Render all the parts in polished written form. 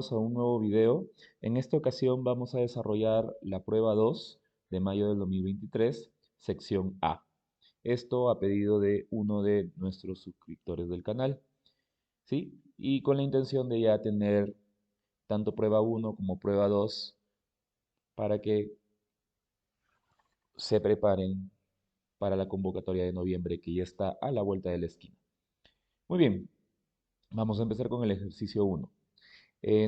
bienvenidos a un nuevo video. En esta ocasión vamos a desarrollar la prueba 2 de mayo del 2023, sección A. Esto a pedido de uno de nuestros suscriptores del canal, ¿sí? Y con la intención de ya tener tanto prueba 1 como prueba 2 para que se preparen para la convocatoria de noviembre que ya está a la vuelta de la esquina. Muy bien, vamos a empezar con el ejercicio 1.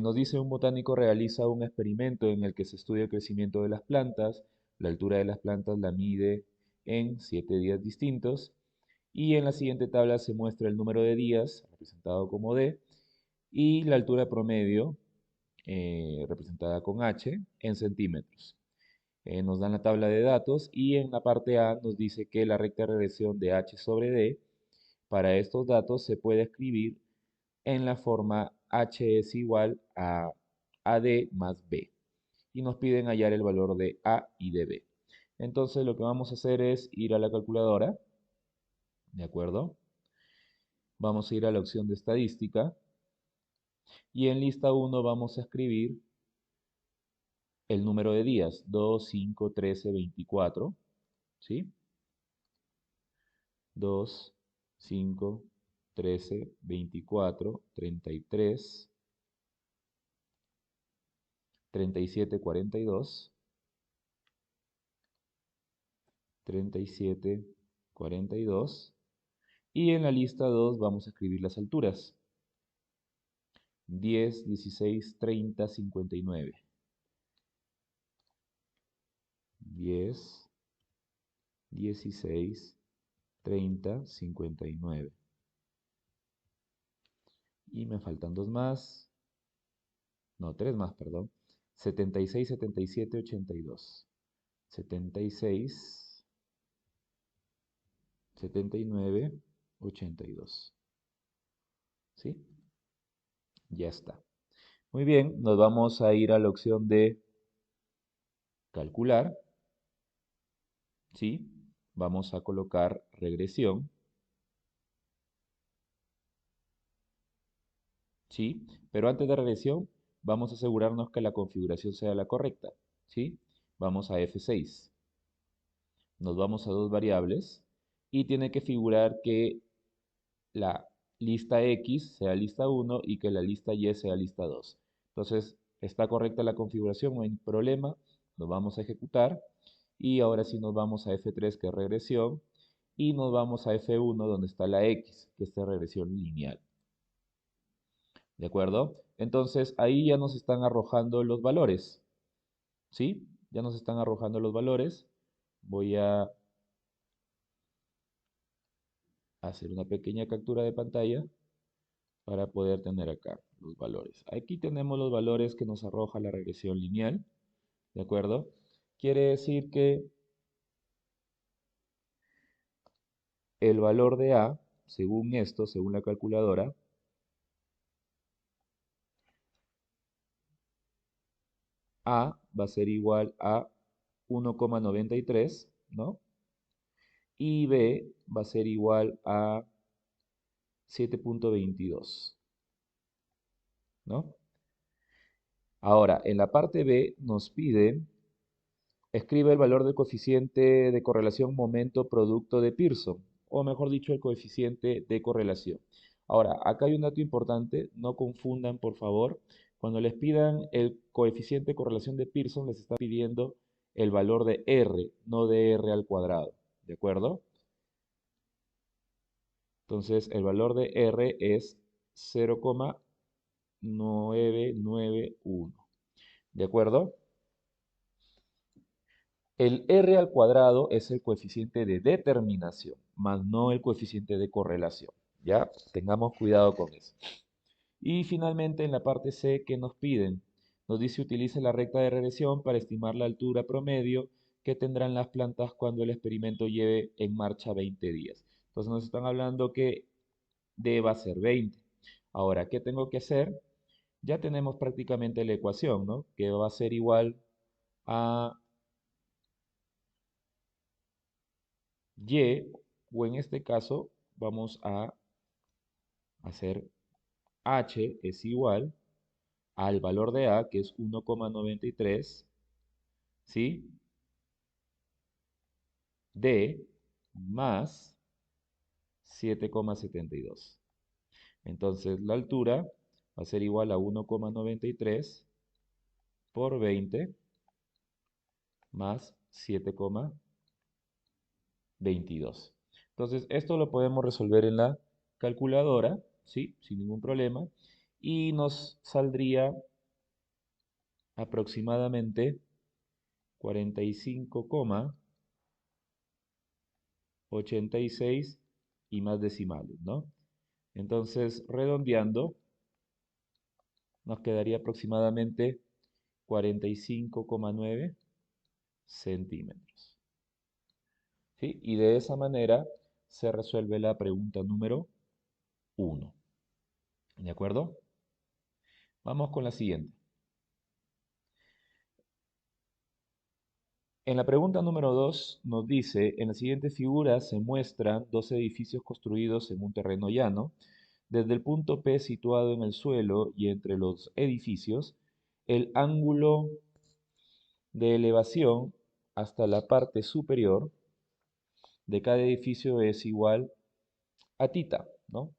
Nos dice un botánico realiza un experimento en el que se estudia el crecimiento de las plantas, la altura de las plantas la mide en 7 días distintos y en la siguiente tabla se muestra el número de días, representado como D, y la altura promedio, representada con H, en centímetros. Nos dan la tabla de datos y en la parte A nos dice que la recta de regresión de H sobre D para estos datos se puede escribir en la forma H es igual a AD más B. Y nos piden hallar el valor de A y de B. Entonces lo que vamos a hacer es ir a la calculadora, ¿de acuerdo? Vamos a ir a la opción de estadística y en lista 1 vamos a escribir el número de días, 2, 5, 13, 24, ¿sí? 2, 5, 13, 24, 33, 37, 42, 37, 42. Y en la lista 2 vamos a escribir las alturas. 10, 16, 30, 59. 10, 16, 30, 59. Y me faltan dos más. No, tres más, perdón. 76, 77, 82. 76, 79, 82. ¿Sí? Ya está. Muy bien, nos vamos a ir a la opción de calcular. ¿Sí? Vamos a colocar regresión. ¿Sí? Pero antes de regresión, vamos a asegurarnos que la configuración sea la correcta, ¿sí? Vamos a F6. Nos vamos a dos variables y tiene que figurar que la lista X sea lista 1 y que la lista Y sea lista 2. Entonces, está correcta la configuración, no hay problema. Nos vamos a ejecutar y ahora sí nos vamos a F3, que es regresión, y nos vamos a F1, donde está la X, que es regresión lineal. ¿De acuerdo? Entonces ahí ya nos están arrojando los valores. ¿Sí? Ya nos están arrojando los valores. Voy a hacer una pequeña captura de pantalla para poder tener acá los valores. Aquí tenemos los valores que nos arroja la regresión lineal. ¿De acuerdo? Quiere decir que el valor de A, según esto, según la calculadora, A va a ser igual a 1,93, ¿no? Y B va a ser igual a 7,22, ¿no? Ahora, en la parte B nos pide, escribe el valor del coeficiente de correlación momento-producto de Pearson, o mejor dicho, el coeficiente de correlación. Ahora, acá hay un dato importante, no confundan por favor, cuando les pidan el coeficiente de correlación de Pearson, les está pidiendo el valor de R, no de R al cuadrado, ¿de acuerdo? Entonces, el valor de R es 0,991. ¿De acuerdo? El R al cuadrado es el coeficiente de determinación, más no el coeficiente de correlación. ¿Ya? Tengamos cuidado con eso. Y finalmente en la parte C, ¿qué nos piden? Nos dice utilice la recta de regresión para estimar la altura promedio que tendrán las plantas cuando el experimento lleve en marcha 20 días. Entonces nos están hablando que D va a ser 20. Ahora, ¿qué tengo que hacer? Ya tenemos prácticamente la ecuación, ¿no? Que va a ser igual a Y, o en este caso vamos a hacer H es igual al valor de A, que es 1,93, ¿sí? D más 7,72. Entonces la altura va a ser igual a 1,93 por 20 más 7,22. Entonces esto lo podemos resolver en la calculadora, ¿sí? Sin ningún problema. Y nos saldría aproximadamente 45,86 y más decimales, ¿no? Entonces, redondeando, nos quedaría aproximadamente 45,9 centímetros. ¿Sí? Y de esa manera se resuelve la pregunta número 1. ¿De acuerdo? Vamos con la siguiente. En la pregunta número 2 nos dice, en la siguiente figura se muestran dos edificios construidos en un terreno llano. Desde el punto P situado en el suelo y entre los edificios, el ángulo de elevación hasta la parte superior de cada edificio es igual a tita, ¿no?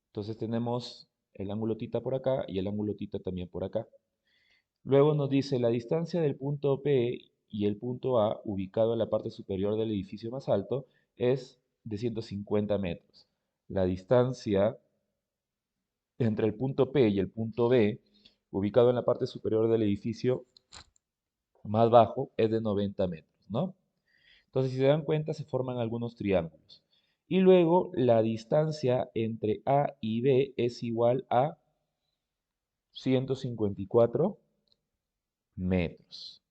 Entonces tenemos el ángulo tita por acá y el ángulo tita también por acá. Luego nos dice la distancia del punto P y el punto A, ubicado en la parte superior del edificio más alto, es de 150 metros. La distancia entre el punto P y el punto B, ubicado en la parte superior del edificio más bajo, es de 90 metros, ¿no? Entonces, si se dan cuenta, se forman algunos triángulos. Y luego, la distancia entre A y B es igual a 154 metros.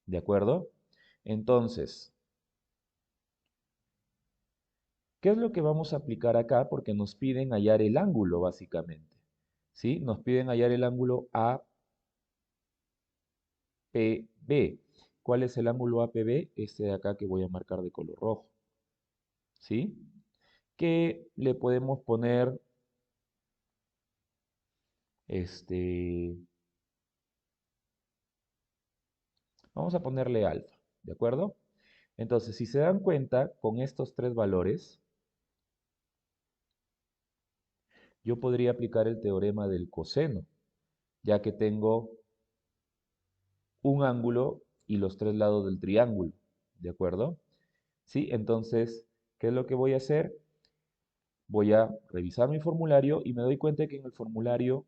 ¿De acuerdo? Entonces, ¿qué es lo que vamos a aplicar acá? Porque nos piden hallar el ángulo, básicamente. ¿Sí? Nos piden hallar el ángulo APB. ¿Cuál es el ángulo APB? Este de acá que voy a marcar de color rojo. ¿Sí? Que le podemos poner, vamos a ponerle alfa, ¿de acuerdo? Entonces, si se dan cuenta, con estos tres valores, yo podría aplicar el teorema del coseno, ya que tengo un ángulo y los tres lados del triángulo, ¿de acuerdo? ¿Sí? Entonces, ¿qué es lo que voy a hacer? Voy a revisar mi formulario y me doy cuenta que en el formulario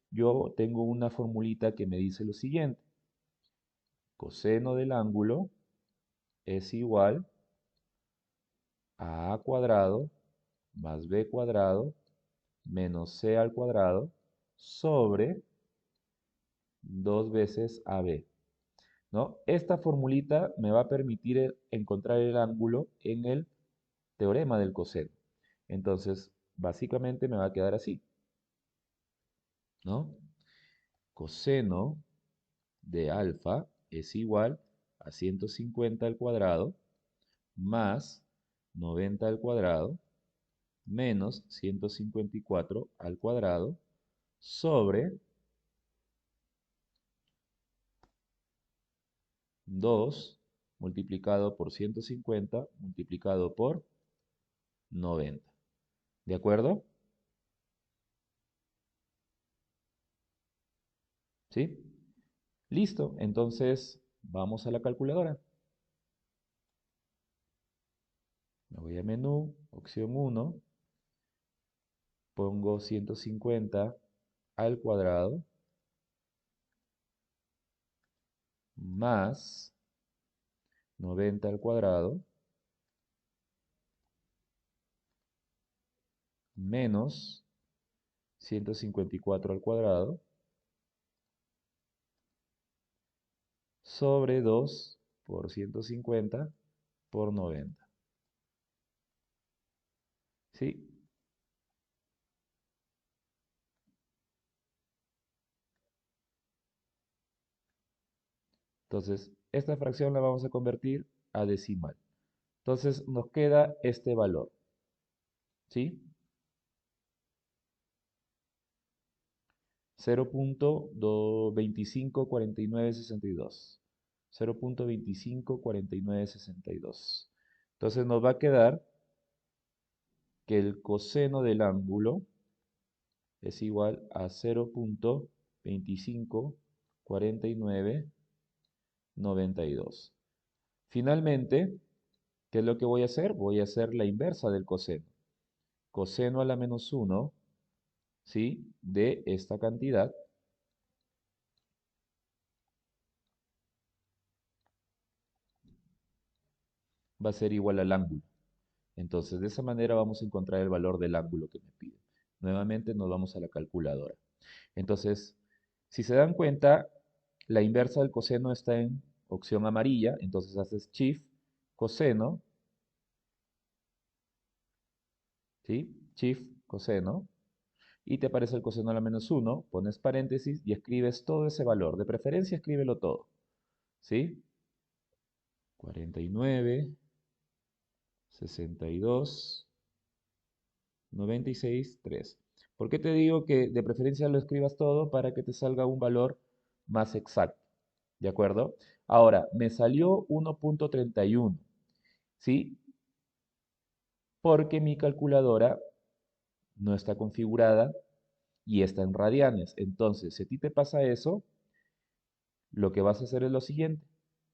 yo tengo una formulita que me dice lo siguiente. Coseno del ángulo es igual a A cuadrado más B cuadrado menos C al cuadrado sobre 2 veces AB, ¿no? Esta formulita me va a permitir encontrar el ángulo en el teorema del coseno. Entonces, básicamente me va a quedar así, ¿no? Coseno de alfa es igual a 150 al cuadrado más 90 al cuadrado menos 154 al cuadrado sobre 2 multiplicado por 150 multiplicado por 90. ¿De acuerdo? ¿Sí? Listo. Entonces, vamos a la calculadora. Me voy a menú, opción 1, pongo 150 al cuadrado más 90 al cuadrado menos 154 al cuadrado sobre 2 por 150 por 90. ¿Sí? Entonces, esta fracción la vamos a convertir a decimal. Entonces, nos queda este valor. ¿Sí? 0.254962. 0.254962. Entonces nos va a quedar que el coseno del ángulo es igual a 0.254992. Finalmente, ¿qué es lo que voy a hacer? Voy a hacer la inversa del coseno. Coseno a la menos 1, ¿sí? De esta cantidad va a ser igual al ángulo. Entonces, de esa manera vamos a encontrar el valor del ángulo que me pide. Nuevamente nos vamos a la calculadora. Entonces, si se dan cuenta, la inversa del coseno está en opción amarilla. Entonces haces Shift, coseno, ¿sí? Shift, coseno. Y te aparece el coseno a la menos 1. Pones paréntesis y escribes todo ese valor. De preferencia, escríbelo todo. ¿Sí? 49, 62, 96, 3. ¿Por qué te digo que de preferencia lo escribas todo? Para que te salga un valor más exacto. ¿De acuerdo? Ahora, me salió 1.31. ¿Sí? Porque mi calculadora no está configurada y está en radianes. Entonces, si a ti te pasa eso, lo que vas a hacer es lo siguiente.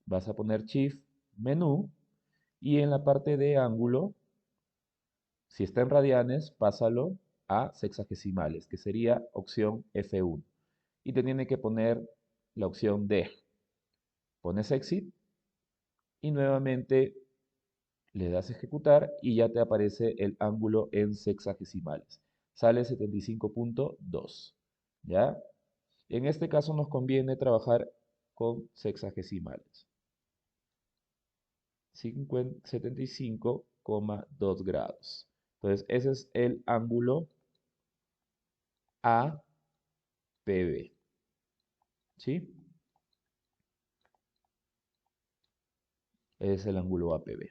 Vas a poner Shift, menú, y en la parte de ángulo, si está en radianes, pásalo a sexagesimales, que sería opción F1. Y te tiene que poner la opción D. Pones Exit y nuevamente le das ejecutar y ya te aparece el ángulo en sexagesimales. Sale 75.2. ¿Ya? En este caso nos conviene trabajar con sexagesimales. 75,2 grados. Entonces, ese es el ángulo APB. ¿Sí? Ese es el ángulo APB.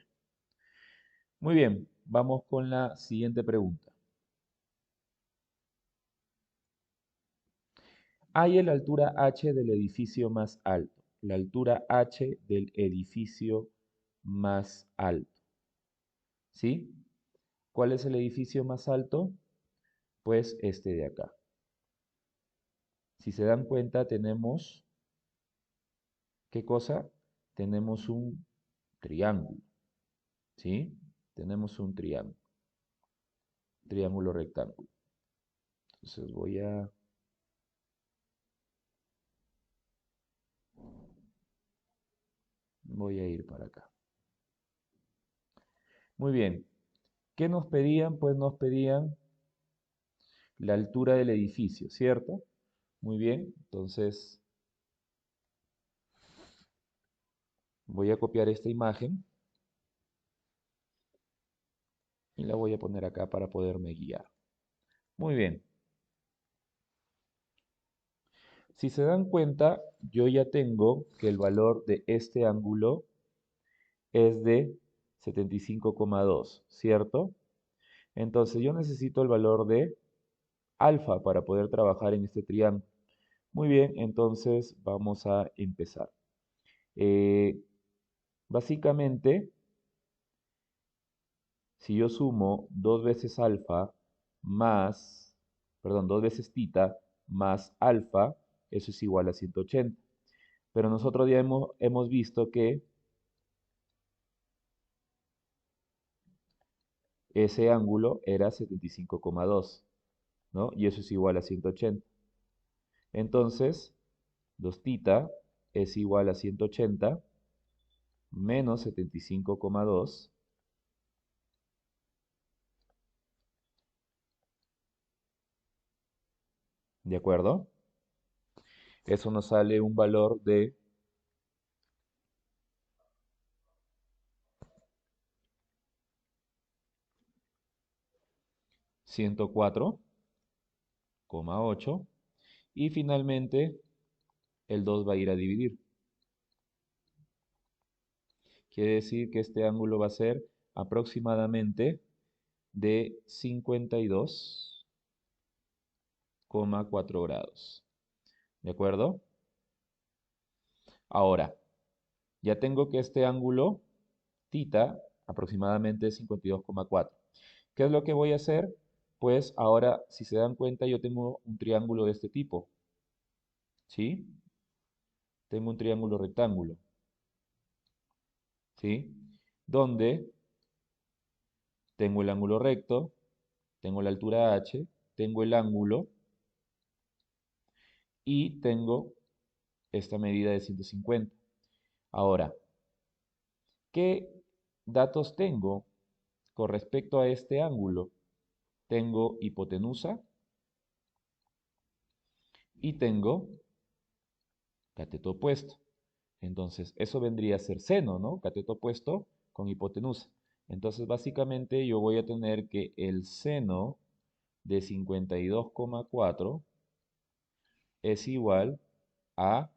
Muy bien, vamos con la siguiente pregunta. Hay la altura H del edificio más alto. La altura H del edificio más alto. ¿Sí? ¿Cuál es el edificio más alto? Pues este de acá. Si se dan cuenta, tenemos, ¿qué cosa? Tenemos un triángulo. ¿Sí? Tenemos un triángulo rectángulo. Entonces voy a ir para acá. Muy bien. ¿Qué nos pedían? Pues nos pedían la altura del edificio, ¿cierto? Muy bien. Entonces voy a copiar esta imagen y la voy a poner acá para poderme guiar. Muy bien. Si se dan cuenta, yo ya tengo que el valor de este ángulo es de 75,2, ¿cierto? Entonces yo necesito el valor de alfa para poder trabajar en este triángulo. Muy bien, entonces vamos a empezar. Eh, Básicamente, si yo sumo 2 veces alfa más, perdón, 2 veces tita más alfa, eso es igual a 180. Pero nosotros ya hemos visto que ese ángulo era 75,2, ¿no? Y eso es igual a 180. Entonces, 2 tita es igual a 180 menos 75,2. ¿De acuerdo? Eso nos sale un valor de 104,8. Y finalmente, el 2 va a ir a dividir. Quiere decir que este ángulo va a ser aproximadamente de 52,4 grados. ¿De acuerdo? Ahora, ya tengo que este ángulo tita aproximadamente es 52,4. ¿Qué es lo que voy a hacer? Pues ahora, si se dan cuenta, yo tengo un triángulo de este tipo, ¿sí? Tengo un triángulo rectángulo, ¿sí? Donde tengo el ángulo recto, tengo la altura h, tengo el ángulo y tengo esta medida de 150. Ahora, ¿qué datos tengo con respecto a este ángulo? Tengo hipotenusa y tengo cateto opuesto. Entonces, eso vendría a ser seno, ¿no? Cateto opuesto con hipotenusa. Entonces, básicamente yo voy a tener que el seno de 52,4 es igual a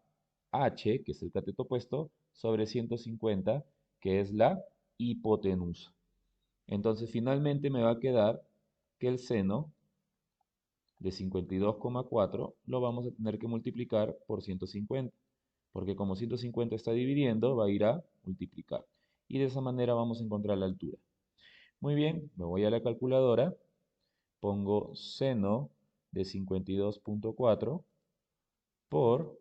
h, que es el cateto opuesto, sobre 150, que es la hipotenusa. Entonces, finalmente me va a quedar que el seno de 52,4 lo vamos a tener que multiplicar por 150, porque como 150 está dividiendo, va a ir a multiplicar. Y de esa manera vamos a encontrar la altura. Muy bien, me voy a la calculadora, pongo seno de 52,4 por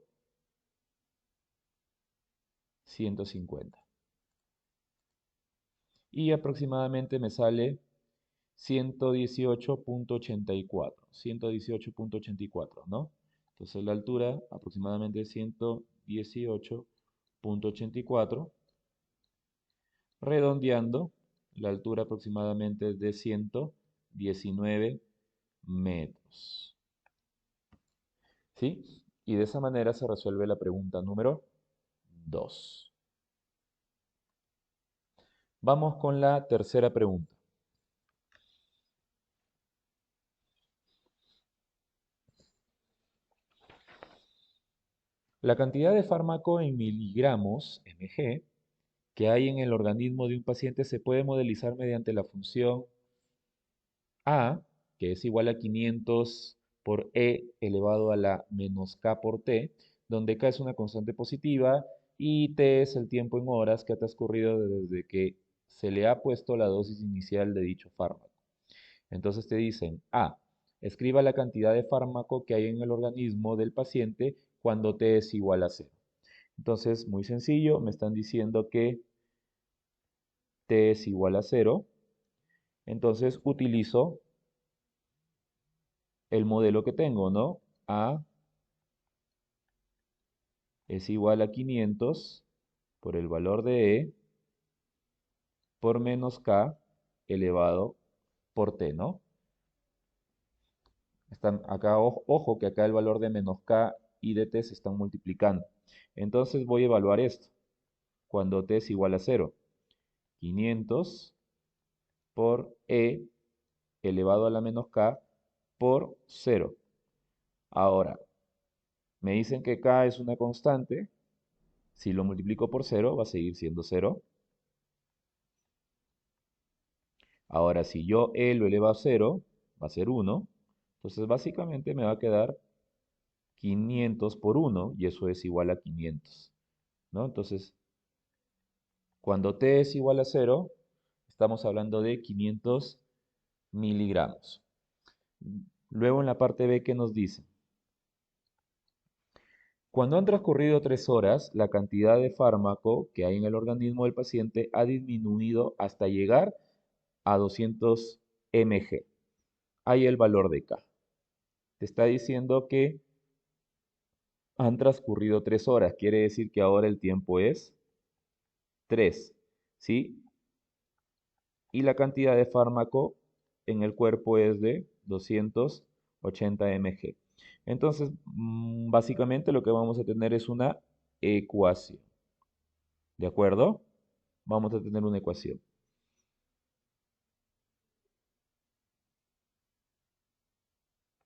150. Y aproximadamente me sale 118,84. 118,84, ¿no? Entonces la altura aproximadamente es 118,84. Redondeando, la altura aproximadamente es de 119 metros. ¿Sí? Y de esa manera se resuelve la pregunta número 2. Vamos con la tercera pregunta. La cantidad de fármaco en miligramos, mg, que hay en el organismo de un paciente se puede modelizar mediante la función A, que es igual a 500 por E elevado a la menos K por T, donde K es una constante positiva y T es el tiempo en horas que ha transcurrido desde que se le ha puesto la dosis inicial de dicho fármaco. Entonces te dicen, A, escriba la cantidad de fármaco que hay en el organismo del paciente cuando T es igual a 0. Entonces, muy sencillo, me están diciendo que T es igual a 0. Entonces utilizo el modelo que tengo, ¿no? A es igual a 500 por el valor de E por menos K elevado por T, ¿no? Están acá, ojo, que acá el valor de menos K y de T se están multiplicando. Entonces voy a evaluar esto. Cuando T es igual a 0, 500 por E elevado a la menos K por 0. Ahora, me dicen que K es una constante. Si lo multiplico por 0, va a seguir siendo 0. Ahora, si yo E lo elevo a 0, va a ser 1. Entonces, básicamente me va a quedar 500 por 1, y eso es igual a 500, ¿no? Entonces, cuando T es igual a 0, estamos hablando de 500 miligramos. Luego en la parte B, ¿qué nos dice? Cuando han transcurrido 3 horas, la cantidad de fármaco que hay en el organismo del paciente ha disminuido hasta llegar a 200 mg. Hay el valor de K. Te está diciendo que han transcurrido 3 horas. Quiere decir que ahora el tiempo es 3, ¿sí? Y la cantidad de fármaco en el cuerpo es de 280 mg. Entonces, básicamente lo que vamos a tener es una ecuación. ¿De acuerdo? Vamos a tener una ecuación.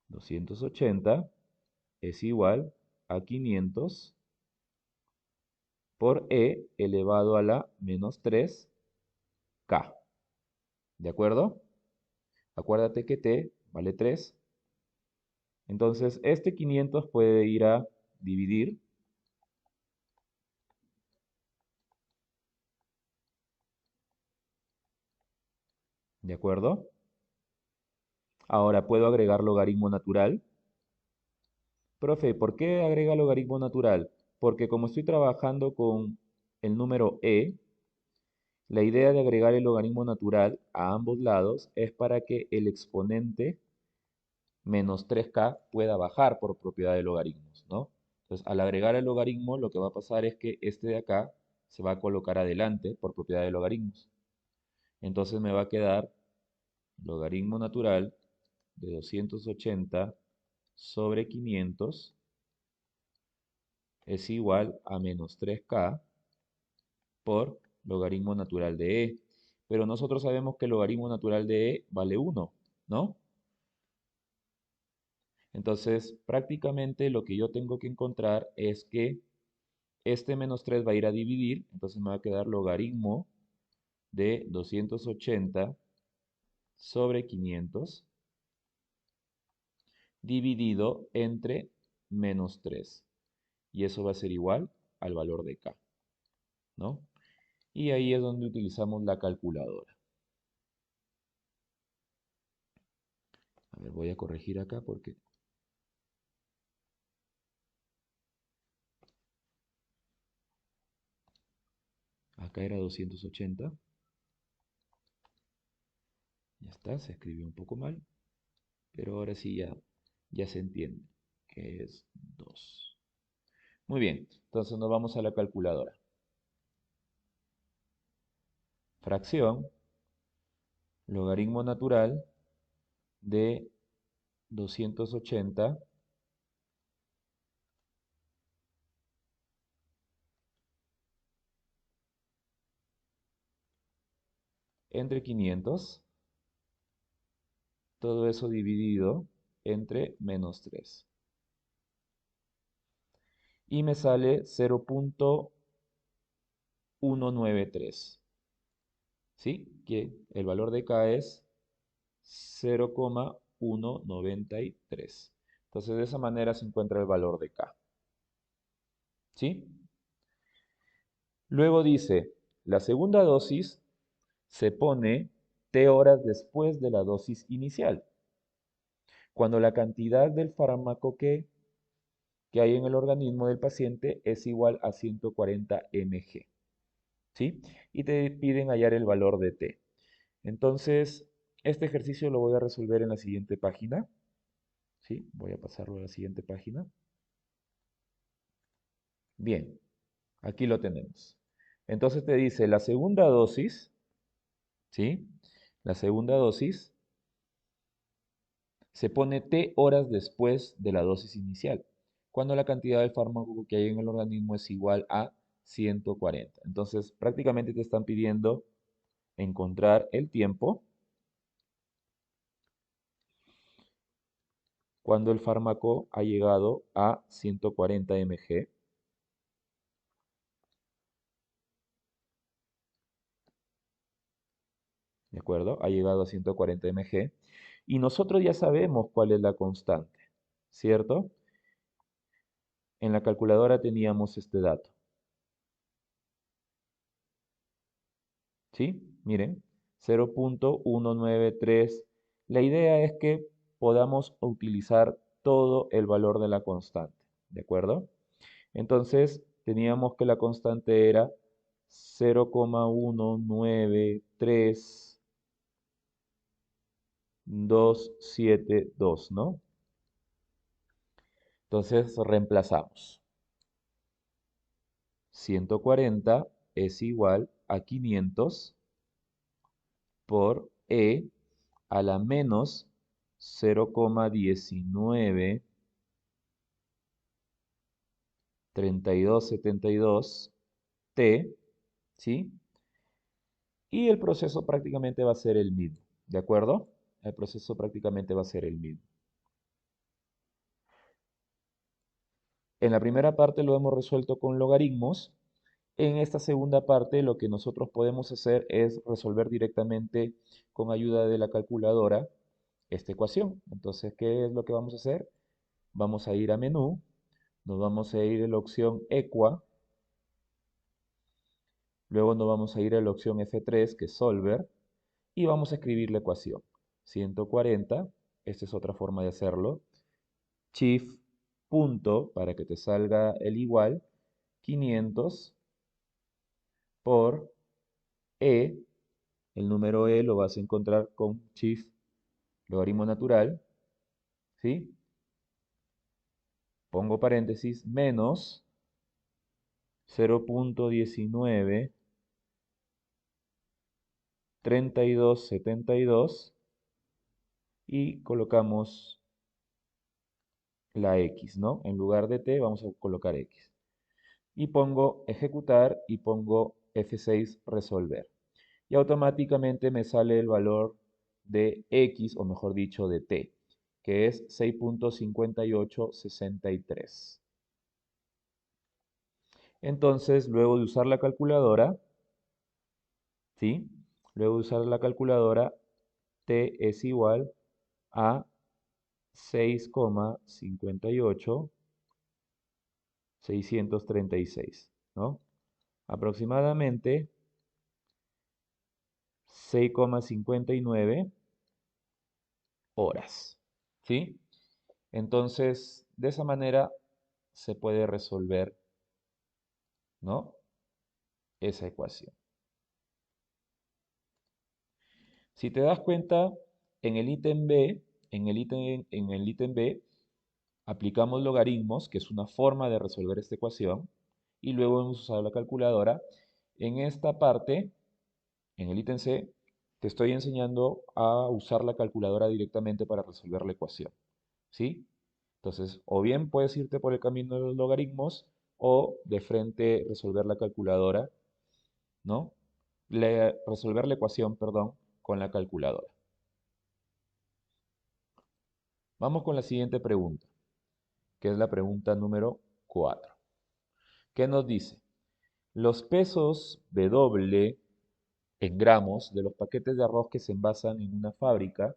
280 es igual a 500 por E elevado a la menos 3K. ¿De acuerdo? Acuérdate que T vale 3. Entonces, este 500 puede ir a dividir. ¿De acuerdo? Ahora puedo agregar logaritmo natural. Profe, ¿por qué agrega logaritmo natural? Porque como estoy trabajando con el número e, la idea de agregar el logaritmo natural a ambos lados es para que el exponente menos 3k pueda bajar por propiedad de logaritmos, ¿no? Entonces, al agregar el logaritmo, lo que va a pasar es que este de acá se va a colocar adelante por propiedad de logaritmos. Entonces me va a quedar logaritmo natural de 280 sobre 500 es igual a menos 3k por logaritmo natural de e. Pero nosotros sabemos que el logaritmo natural de e vale 1, ¿no? Entonces, prácticamente lo que yo tengo que encontrar es que este menos 3 va a ir a dividir, entonces me va a quedar logaritmo de 280 sobre 500 dividido entre menos 3. Y eso va a ser igual al valor de k, ¿no? Y ahí es donde utilizamos la calculadora. A ver, voy a corregir acá porque acá era 280. Ya está, se escribió un poco mal, pero ahora sí ya se entiende que es 2. Muy bien, entonces nos vamos a la calculadora. Fracción, logaritmo natural de 280 entre 500, todo eso dividido entre menos 3. Y me sale 0,193. ¿Sí? Que el valor de k es 0,193. Entonces de esa manera se encuentra el valor de k. ¿Sí? Luego dice, la segunda dosis se pone t horas después de la dosis inicial, cuando la cantidad del fármaco que hay en el organismo del paciente es igual a 140 mg. ¿Sí? Y te piden hallar el valor de t. Entonces, este ejercicio lo voy a resolver en la siguiente página. ¿Sí? Voy a pasarlo a la siguiente página. Bien, aquí lo tenemos. Entonces te dice la segunda dosis, ¿sí? La segunda dosis se pone t horas después de la dosis inicial, cuando la cantidad de fármaco que hay en el organismo es igual a 140. Entonces, prácticamente te están pidiendo encontrar el tiempo cuando el fármaco ha llegado a 140 mg, ¿de acuerdo? Ha llegado a 140 mg y nosotros ya sabemos cuál es la constante, ¿cierto? En la calculadora teníamos este dato, ¿sí? Miren, 0,193. La idea es que podamos utilizar todo el valor de la constante, ¿de acuerdo? Entonces, teníamos que la constante era 0,193,272, ¿no? Entonces, reemplazamos. 140 es igual a 500 por E a la menos 0,193272 T, ¿sí? Y el proceso prácticamente va a ser el mismo, ¿de acuerdo? El proceso prácticamente va a ser el mismo. En la primera parte lo hemos resuelto con logaritmos. En esta segunda parte lo que nosotros podemos hacer es resolver directamente con ayuda de la calculadora esta ecuación. Entonces, ¿qué es lo que vamos a hacer? Vamos a ir a menú, nos vamos a ir a la opción Equa, luego nos vamos a ir a la opción F3, que es Solver, y vamos a escribir la ecuación. 140, esta es otra forma de hacerlo, Shift, punto, para que te salga el igual, 500 por E, el número E lo vas a encontrar con Shift, logaritmo natural, ¿sí? Pongo paréntesis, menos 0.193272 y colocamos la X, ¿no? En lugar de T vamos a colocar X. Y pongo ejecutar y pongo F6 resolver. Y automáticamente me sale el valor de X, o mejor dicho, de T, que es 6.5863. Entonces, luego de usar la calculadora, ¿sí? Luego de usar la calculadora, T es igual a 6,58636, ¿no? Aproximadamente 6,59 horas, ¿sí? Entonces, de esa manera se puede resolver, ¿no? Esa ecuación. Si te das cuenta, en el ítem B, en el ítem B, aplicamos logaritmos, que es una forma de resolver esta ecuación, y luego hemos usado la calculadora. En esta parte, en el ítem C, te estoy enseñando a usar la calculadora directamente para resolver la ecuación, ¿sí? Entonces, o bien puedes irte por el camino de los logaritmos, o de frente resolver la calculadora, ¿no? Resolver la ecuación, perdón, con la calculadora. Vamos con la siguiente pregunta, que es la pregunta número 4. ¿Qué nos dice? Los pesos W en gramos de los paquetes de arroz que se envasan en una fábrica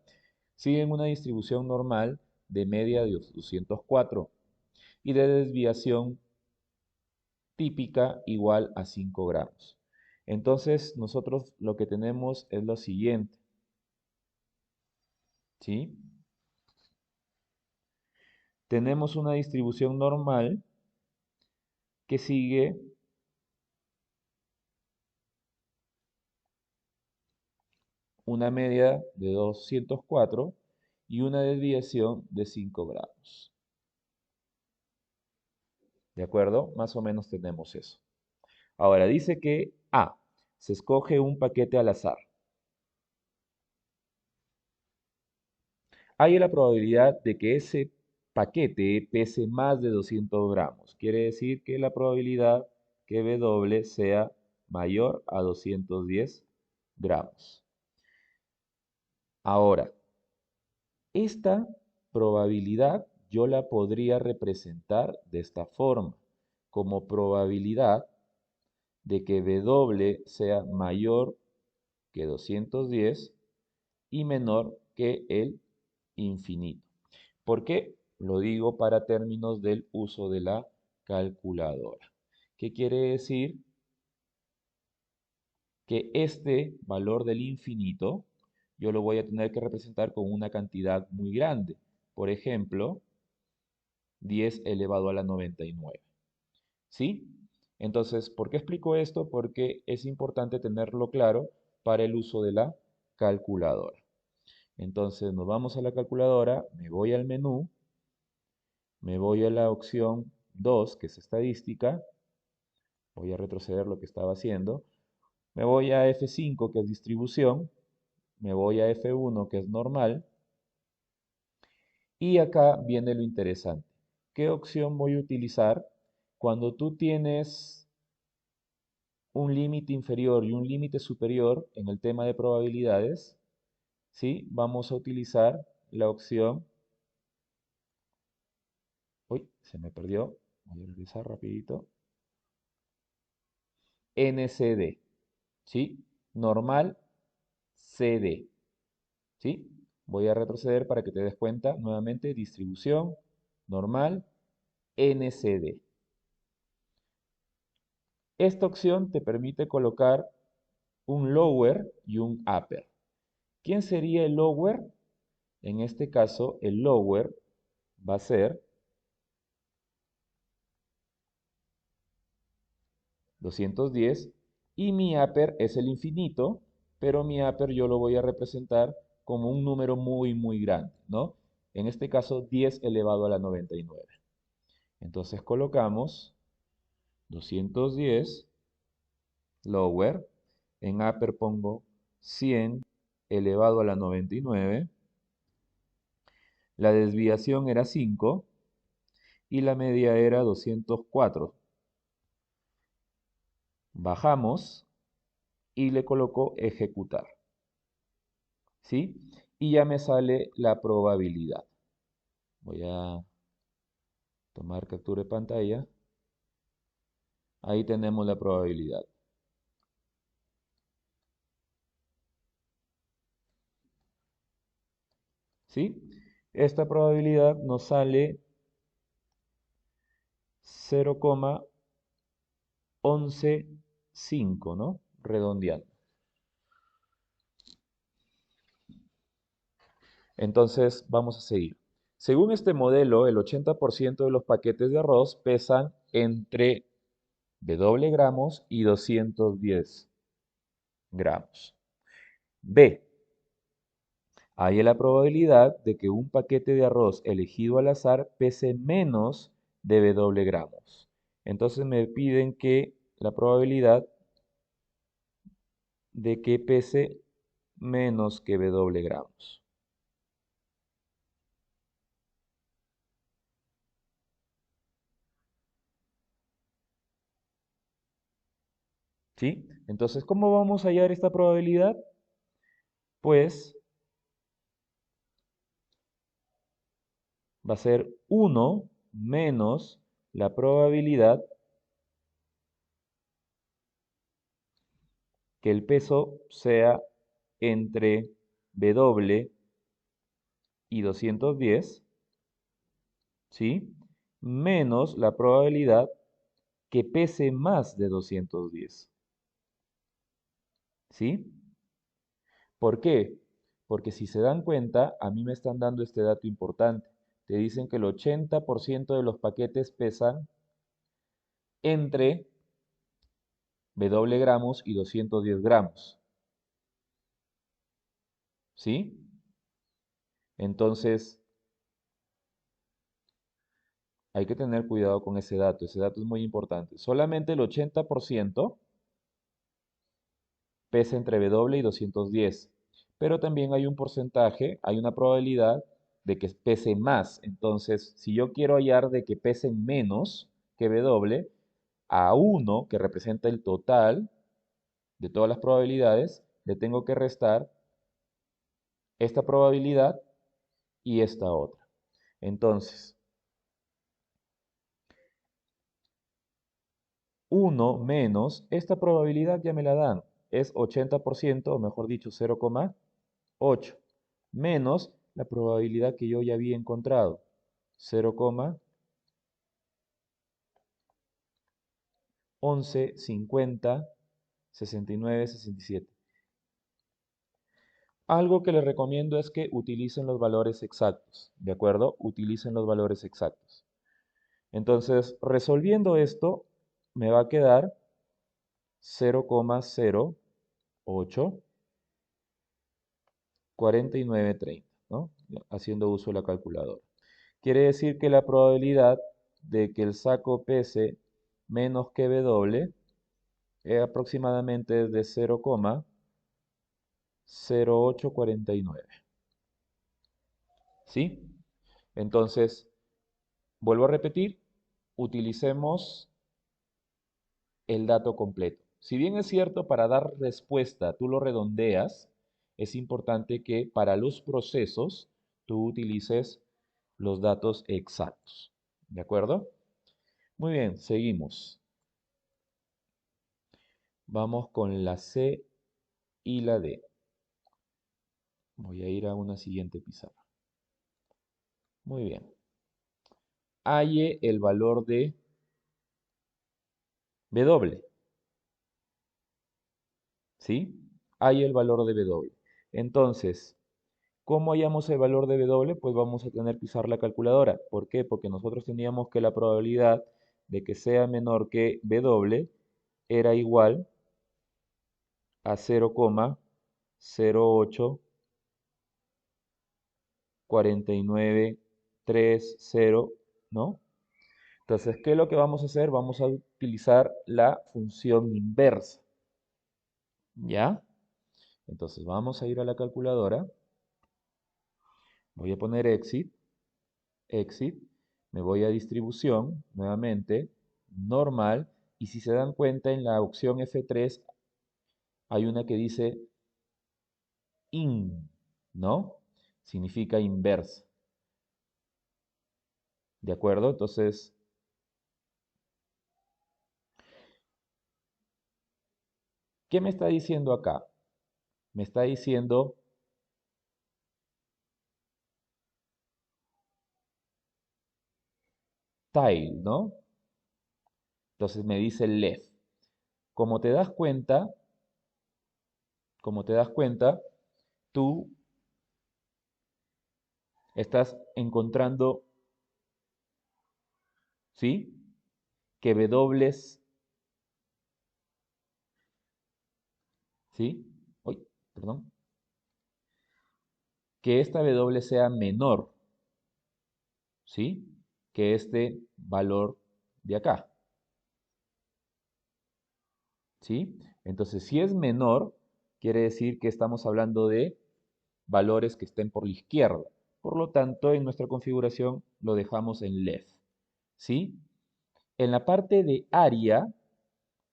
siguen una distribución normal de media de 204 y de desviación típica igual a 5 gramos. Entonces, nosotros lo que tenemos es lo siguiente, ¿sí? Tenemos una distribución normal que sigue una media de 204 y una desviación de 5 gramos. ¿De acuerdo? Más o menos tenemos eso. Ahora dice que A, se escoge un paquete al azar. Hay la probabilidad de que ese paquete pese más de 200 gramos. Quiere decir que la probabilidad que W sea mayor a 210 gramos. Ahora, esta probabilidad yo la podría representar de esta forma, como probabilidad de que W sea mayor que 210 y menor que el infinito. ¿Por qué? Lo digo para términos del uso de la calculadora. ¿Qué quiere decir? Que este valor del infinito yo lo voy a tener que representar con una cantidad muy grande. Por ejemplo, 10 elevado a la 99. ¿Sí? Entonces, ¿por qué explico esto? Porque es importante tenerlo claro para el uso de la calculadora. Entonces, nos vamos a la calculadora, me voy al menú, me voy a la opción 2, que es estadística, voy a retroceder lo que estaba haciendo, me voy a F5, que es distribución, me voy a F1, que es normal, y acá viene lo interesante. ¿Qué opción voy a utilizar cuando tú tienes un límite inferior y un límite superior en el tema de probabilidades? ¿Sí? Vamos a utilizar la opción, uy, se me perdió, voy a revisar rapidito, NCD, ¿sí? Normal CD, ¿sí? Voy a retroceder para que te des cuenta nuevamente, distribución, normal, NCD. Esta opción te permite colocar un lower y un upper. ¿Quién sería el lower? En este caso, el lower va a ser 210 y mi upper es el infinito, pero mi upper yo lo voy a representar como un número muy grande, ¿no? En este caso, 10 elevado a la 99. Entonces colocamos 210 lower, en upper pongo 100 elevado a la 99, la desviación era 5 y la media era 204. Bajamos y le coloco ejecutar, ¿sí? Y ya me sale la probabilidad. Voy a tomar captura de pantalla. Ahí tenemos la probabilidad. ¿Sí? Esta probabilidad nos sale 0,115, ¿no? Redondeando. Entonces, vamos a seguir. Según este modelo, el 80% de los paquetes de arroz pesan entre W gramos y 210 gramos. B. Hay la probabilidad de que un paquete de arroz elegido al azar pese menos de W gramos. Entonces me piden que la probabilidad de que pese menos que W gramos. ¿Sí? Entonces, ¿cómo vamos a hallar esta probabilidad? Pues va a ser 1 menos la probabilidad que el peso sea entre W y 210, ¿sí? Menos la probabilidad que pese más de 210, ¿sí? ¿Por qué? Porque si se dan cuenta, a mí me están dando este dato importante. Te dicen que el 80% de los paquetes pesan entre W gramos y 210 gramos, ¿sí? Entonces, hay que tener cuidado con ese dato es muy importante. Solamente el 80% pesa entre W y 210, pero también hay un porcentaje, hay una probabilidad de que pese más. Entonces, si yo quiero hallar de que pesen menos que W, a 1, que representa el total de todas las probabilidades, le tengo que restar esta probabilidad y esta otra. Entonces, 1 menos, esta probabilidad ya me la dan, es 80%, o mejor dicho, 0,8, menos la probabilidad que yo ya había encontrado, 0,1150, 69, 67. Algo que les recomiendo es que utilicen los valores exactos, ¿de acuerdo? Utilicen los valores exactos. Entonces, resolviendo esto, me va a quedar 0,084930, ¿no? Haciendo uso de la calculadora. Quiere decir que la probabilidad de que el saco pese menos que W es aproximadamente de 0,0849. ¿Sí? Entonces, vuelvo a repetir, utilicemos el dato completo. Si bien es cierto, para dar respuesta tú lo redondeas, es importante que para los procesos tú utilices los datos exactos. ¿De acuerdo? Muy bien, seguimos. Vamos con la C y la D. Voy a ir a una siguiente pizarra. Muy bien. halle el valor de W, ¿sí? Halle el valor de W. Entonces, ¿cómo hallamos el valor de W? Pues vamos a tener que usar la calculadora. ¿Por qué? Porque nosotros teníamos que la probabilidad de que sea menor que W era igual a 0,084930, ¿no? Entonces, ¿qué es lo que vamos a hacer? Vamos a utilizar la función inversa, ¿ya? Entonces, vamos a ir a la calculadora. Voy a poner exit, me voy a distribución, nuevamente, normal, y si se dan cuenta en la opción F3 hay una que dice in, ¿no? Significa inversa, ¿de acuerdo? Entonces, ¿qué me está diciendo acá? Me está diciendo tile, ¿no? Entonces me dice left. Como te das cuenta, como te das cuenta, tú estás encontrando, ¿sí? Que W, ¿sí? Uy, perdón. Que esta W sea menor, ¿sí? Que este valor de acá, ¿sí? Entonces, si es menor, quiere decir que estamos hablando de valores que estén por la izquierda. Por lo tanto, en nuestra configuración lo dejamos en left, ¿sí? En la parte de área,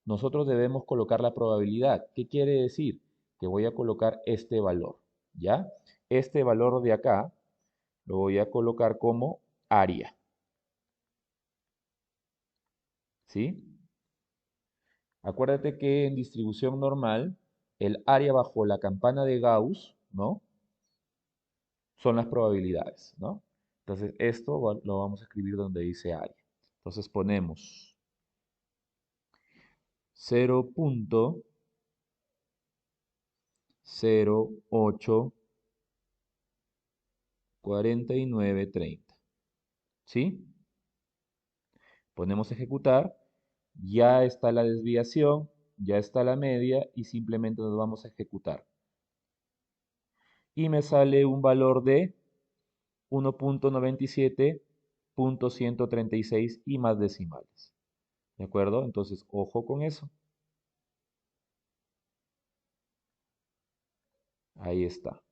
nosotros debemos colocar la probabilidad. ¿Qué quiere decir? Que voy a colocar este valor, ¿ya? Este valor de acá lo voy a colocar como área, ¿sí? Acuérdate que en distribución normal, el área bajo la campana de Gauss, ¿no? Son las probabilidades, ¿no? Entonces, esto lo vamos a escribir donde dice área. Entonces ponemos 0,084930, ¿sí? Ponemos ejecutar, ya está la desviación, ya está la media y simplemente nos vamos a ejecutar. Y me sale un valor de 1,97.136 y más decimales. ¿De acuerdo? Entonces, ojo con eso. Ahí está,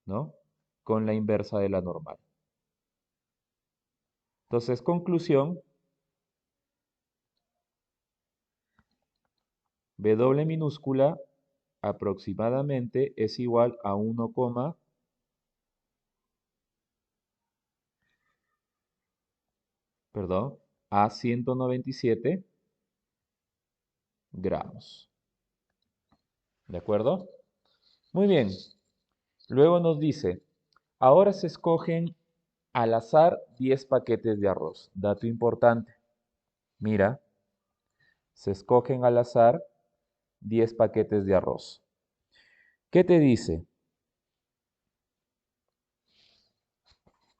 ¿no? Con la inversa de la normal. Entonces, conclusión, W minúscula aproximadamente es igual a 1, perdón, a 197 gramos. ¿De acuerdo? Muy bien. Luego nos dice, ahora se escogen al azar 10 paquetes de arroz. Dato importante. Mira, se escogen al azar 10 paquetes de arroz. ¿Qué te dice?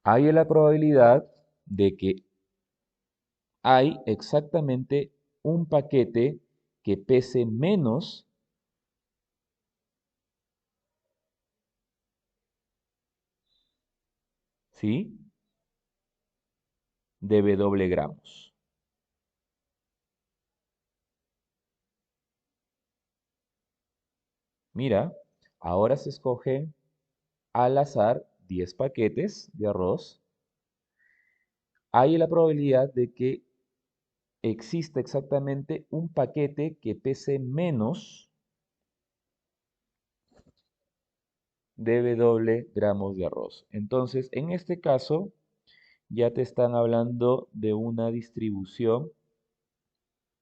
Hay la probabilidad de que hay exactamente un paquete que pese menos, ¿sí? De W gramos. Mira, ahora se escogen al azar 10 paquetes de arroz. Hay la probabilidad de que exista exactamente un paquete que pese menos de W gramos de arroz. Entonces, en este caso, ya te están hablando de una distribución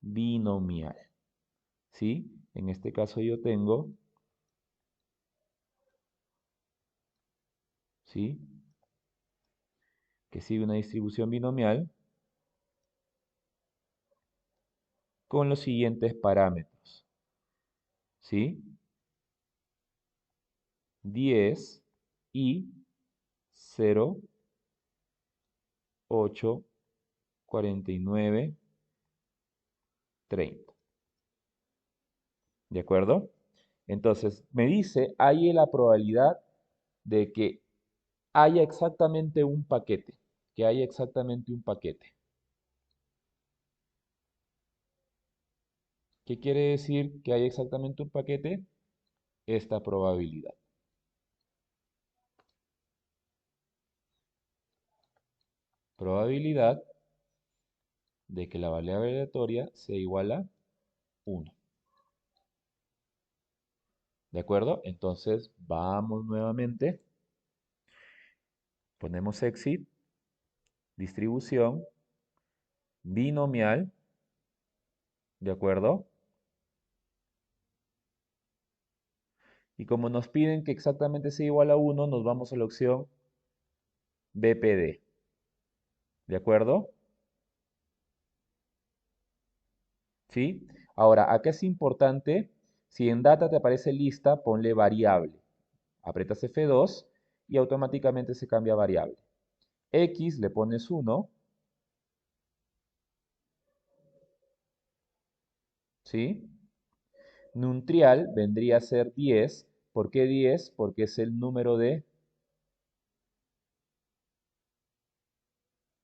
binomial, ¿sí? En este caso yo tengo, ¿sí? Que sigue una distribución binomial. con los siguientes parámetros, ¿sí? 10 y 0, 8, 49, 30. ¿De acuerdo? Entonces, me dice, hay la probabilidad de que haya exactamente un paquete, que haya exactamente un paquete. ¿Qué quiere decir que haya exactamente un paquete? Esta probabilidad. Probabilidad de que la variable aleatoria sea igual a 1. ¿De acuerdo? Entonces, vamos nuevamente. Ponemos exit, distribución, binomial, ¿de acuerdo? Y como nos piden que exactamente sea igual a 1, nos vamos a la opción BPD, ¿de acuerdo? ¿Sí? Ahora, acá es importante, si en data te aparece lista, ponle variable. Apretas F2 y automáticamente se cambia a variable. X le pones 1, ¿sí? Nuntrial vendría a ser 10. ¿Por qué 10? Porque es el número de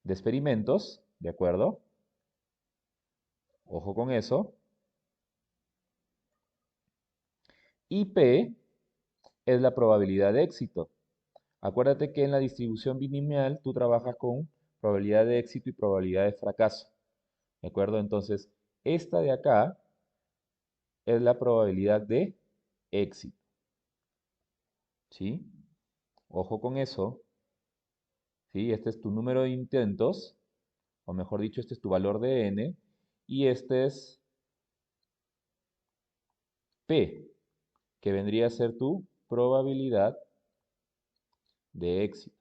experimentos, ¿de acuerdo? Ojo con eso. Y P es la probabilidad de éxito. Acuérdate que en la distribución binomial tú trabajas con probabilidad de éxito y probabilidad de fracaso. ¿De acuerdo? Entonces, esta de acá es la probabilidad de éxito. ¿Sí? Ojo con eso. ¿Sí? Este es tu número de intentos, o mejor dicho, este es tu valor de n, y este es P, que vendría a ser tu probabilidad de éxito.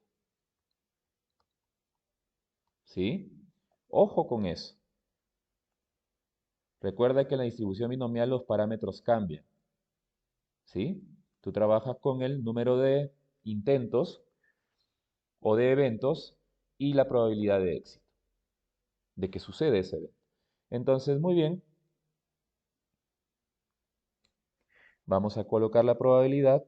¿Sí? Ojo con eso. Recuerda que en la distribución binomial los parámetros cambian. ¿Sí? Tú trabajas con el número de intentos o de eventos y la probabilidad de éxito, de que sucede ese evento. Entonces, muy bien, vamos a colocar la probabilidad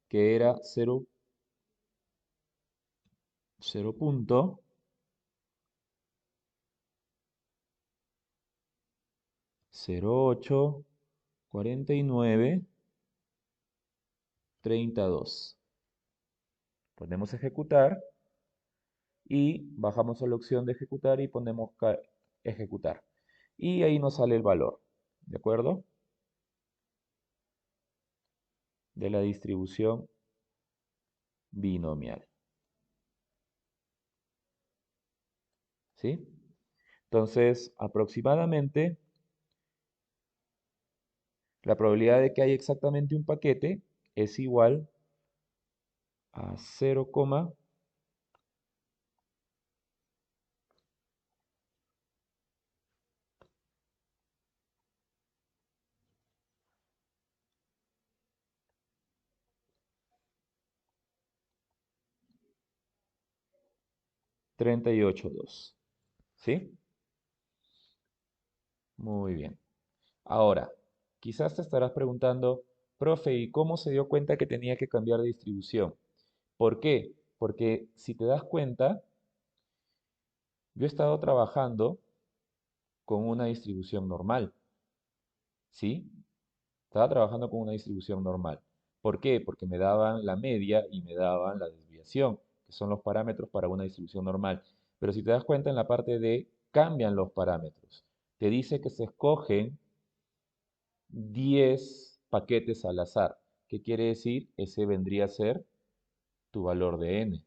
que era 0.084932. Ponemos ejecutar y bajamos a la opción de ejecutar y ponemos ejecutar. Y ahí nos sale el valor, ¿de acuerdo? De la distribución binomial. ¿Sí? Entonces, aproximadamente, la probabilidad de que haya exactamente un paquete es igual a 0,382. ¿Sí? Muy bien. Ahora, quizás te estarás preguntando, profe, ¿y cómo se dio cuenta que tenía que cambiar de distribución? ¿Por qué? Porque si te das cuenta, yo he estado trabajando con una distribución normal, ¿sí? Estaba trabajando con una distribución normal. ¿Por qué? Porque me daban la media y me daban la desviación, que son los parámetros para una distribución normal. Pero si te das cuenta en la parte de cambian los parámetros. Te dice que se escogen 10 paquetes al azar. ¿Qué quiere decir? Ese vendría a ser tu valor de n.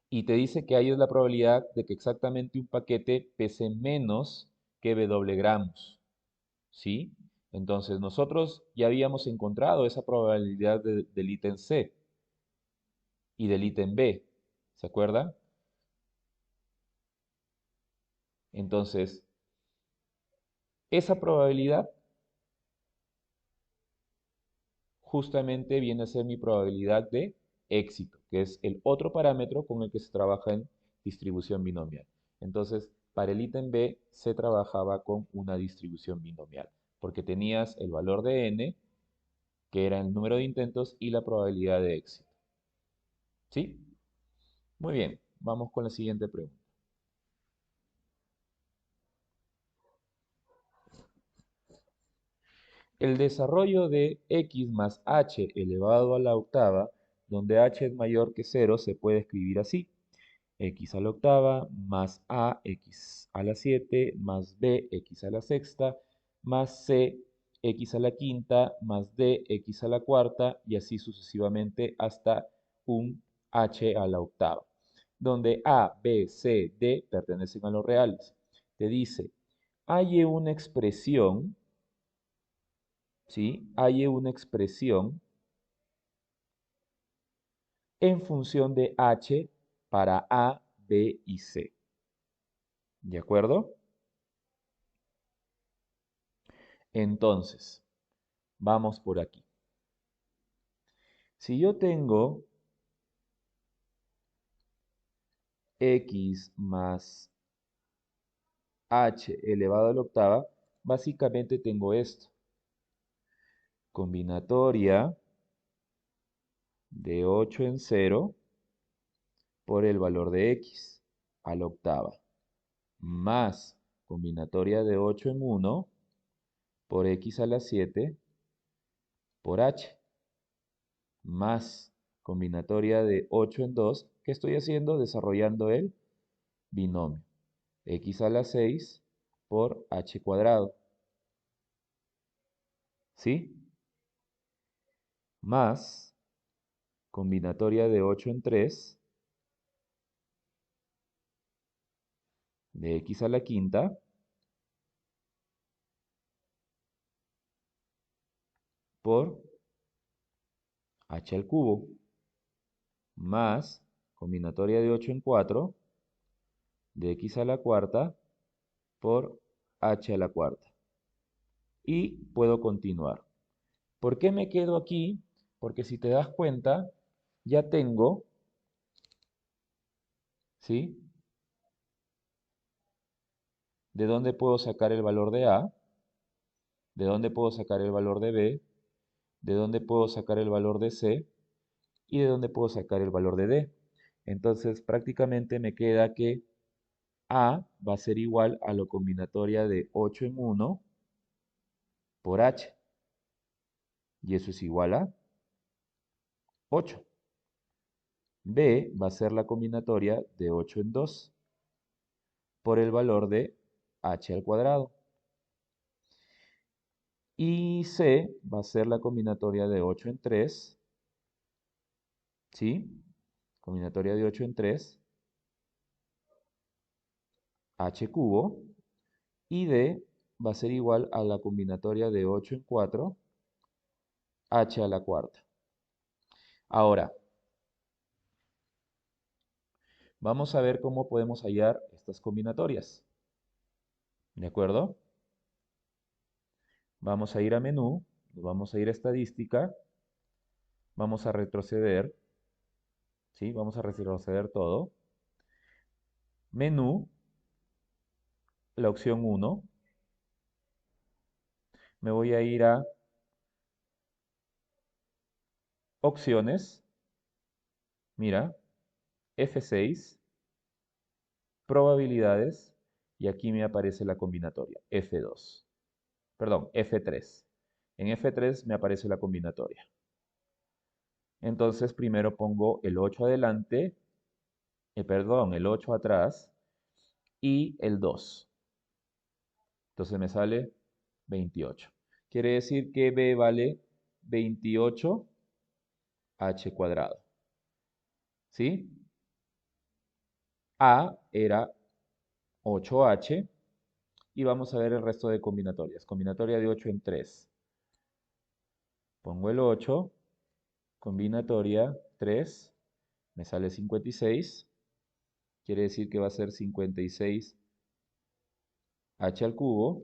Y te dice que ahí es la probabilidad de que exactamente un paquete pese menos que W gramos. ¿Sí? Entonces nosotros ya habíamos encontrado esa probabilidad del ítem C y del ítem B. ¿Se acuerdan? Entonces, Esa probabilidad justamente viene a ser mi probabilidad de éxito, que es el otro parámetro con el que se trabaja en distribución binomial. Entonces, para el ítem B se trabajaba con una distribución binomial, porque tenías el valor de n, que era el número de intentos, y la probabilidad de éxito. ¿Sí? Muy bien, vamos con la siguiente pregunta. El desarrollo de x más h elevado a la octava, donde h es mayor que 0, se puede escribir así: x a la octava más a x a la 7 más b x a la sexta más c x a la quinta más d x a la cuarta y así sucesivamente hasta un h a la octava, donde a, b, c, d pertenecen a los reales. Te dice, hay una expresión, ¿sí? Hay una expresión en función de h para a, b y c. ¿De acuerdo? Entonces, vamos por aquí. Si yo tengo x más h elevado a la octava, básicamente tengo esto. Combinatoria de 8 en 0 por el valor de x a la octava, más combinatoria de 8 en 1 por x a la 7 por h, más combinatoria de 8 en 2. ¿Qué estoy haciendo? Desarrollando el binomio. X a la 6 por h cuadrado. ¿Sí? Más combinatoria de 8 en 3 de x a la quinta por h al cubo, más combinatoria de 8 en 4 de x a la cuarta por h a la cuarta. Y puedo continuar. ¿Por qué me quedo aquí? Porque si te das cuenta, ya tengo, ¿sí? ¿De dónde puedo sacar el valor de A? ¿De dónde puedo sacar el valor de B? ¿De dónde puedo sacar el valor de C? ¿Y de dónde puedo sacar el valor de D? Entonces, prácticamente me queda que A va a ser igual a la combinatoria de 8 en 1 por H. Y eso es igual a 8. B va a ser la combinatoria de 8 en 2 por el valor de H al cuadrado. Y C va a ser la combinatoria de 8 en 3, ¿sí? Combinatoria de 8 en 3, H cubo. Y D va a ser igual a la combinatoria de 8 en 4, H a la cuarta. Ahora, vamos a ver cómo podemos hallar estas combinatorias. ¿De acuerdo? Vamos a ir a menú, vamos a ir a estadística, vamos a retroceder, ¿sí? Vamos a retroceder todo. Menú, la opción 1. Me voy a ir a opciones, mira, F6, probabilidades, y aquí me aparece la combinatoria, F2. Perdón, F3. En F3 me aparece la combinatoria. Entonces primero pongo el 8 adelante, perdón, el 8 atrás y el 2. Entonces me sale 28. Quiere decir que B vale 28 h cuadrado. ¿Sí? A era 8h y vamos a ver el resto de combinatorias. Combinatoria de 8 en 3. Pongo el 8, combinatoria 3, me sale 56. Quiere decir que va a ser 56 h al cubo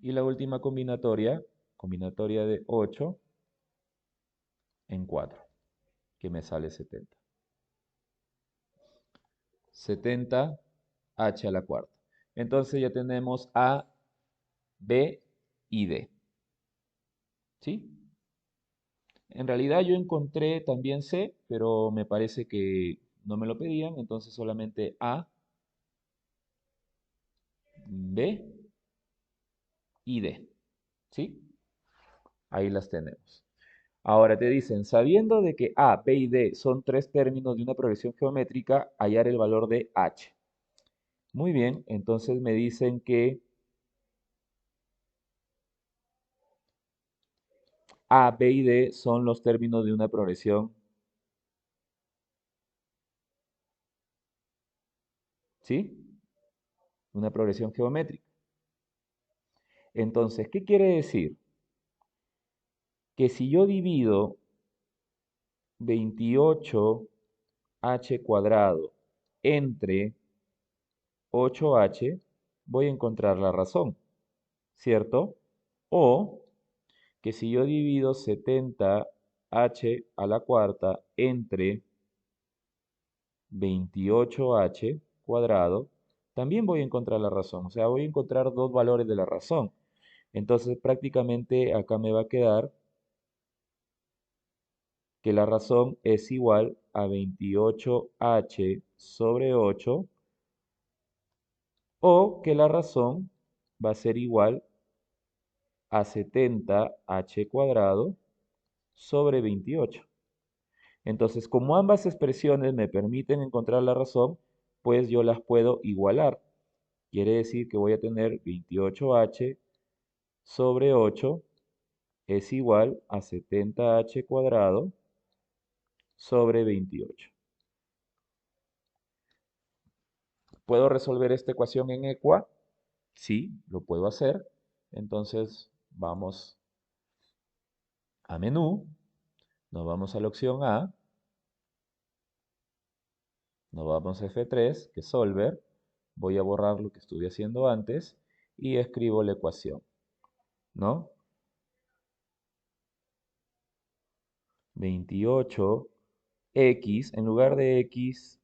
Y la última combinatoria de 8 en 4, que me sale 70. 70 h a la cuarta. Entonces ya tenemos A, B y D. ¿Sí? En realidad yo encontré también C, pero me parece que no me lo pedían, entonces solamente A, B y D. ¿Sí? Ahí las tenemos. Ahora te dicen, sabiendo de que A, B y D son tres términos de una progresión geométrica, hallar el valor de H. Muy bien, entonces me dicen que A, B y D son los términos de una progresión, ¿sí? Una progresión geométrica. Entonces, ¿qué quiere decir? Que si yo divido 28h cuadrado entre 8h, voy a encontrar la razón, ¿cierto? O que si yo divido 70h a la cuarta entre 28h cuadrado, también voy a encontrar la razón. O sea, voy a encontrar dos valores de la razón. Entonces, prácticamente acá me va a quedar que la razón es igual a 28h sobre 8 o que la razón va a ser igual a 70h cuadrado sobre 28. Entonces, como ambas expresiones me permiten encontrar la razón, pues yo las puedo igualar. Quiere decir que voy a tener 28h sobre 8 es igual a 70h cuadrado sobre 28. ¿Puedo resolver esta ecuación en ECUA? Sí, lo puedo hacer. Entonces, vamos a menú, nos vamos a la opción A, nos vamos a F3, que es Solver, voy a borrar lo que estuve haciendo antes y escribo la ecuación, ¿no? 28x, en lugar de x,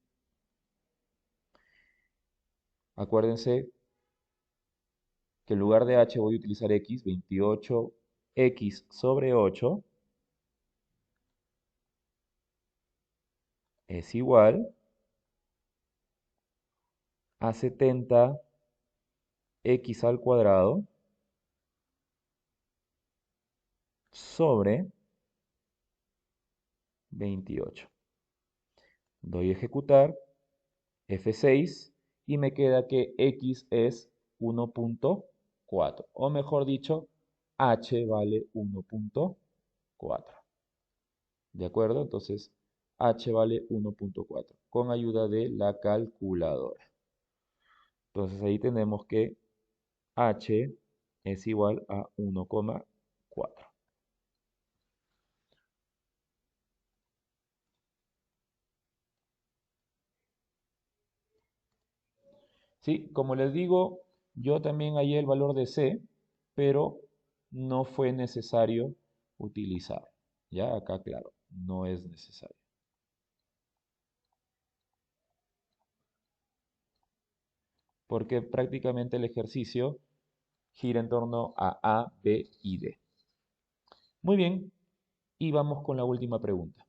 acuérdense que en lugar de h voy a utilizar x, 28x sobre 8 es igual a 70x al cuadrado sobre 28. Doy a ejecutar, F6, y me queda que x es 1.4, o mejor dicho, h vale 1.4. ¿De acuerdo? Entonces, h vale 1.4 con ayuda de la calculadora. Entonces ahí tenemos que h es igual a 1,4. Sí, como les digo, yo también hallé el valor de C, pero no fue necesario utilizar. Ya acá, claro, no es necesario. Porque prácticamente el ejercicio gira en torno a, B y D. Muy bien, y vamos con la última pregunta.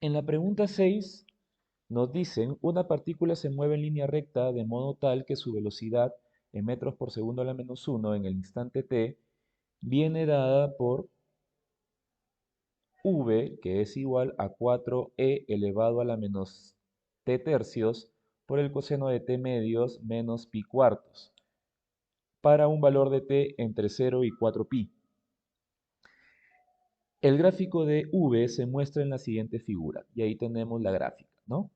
En la pregunta 6 nos dicen, una partícula se mueve en línea recta de modo tal que su velocidad en metros por segundo a la menos 1 en el instante t viene dada por v, que es igual a 4e elevado a la menos t tercios por el coseno de t medios menos pi cuartos, para un valor de t entre 0 y 4pi. El gráfico de v se muestra en la siguiente figura, y ahí tenemos la gráfica, ¿no?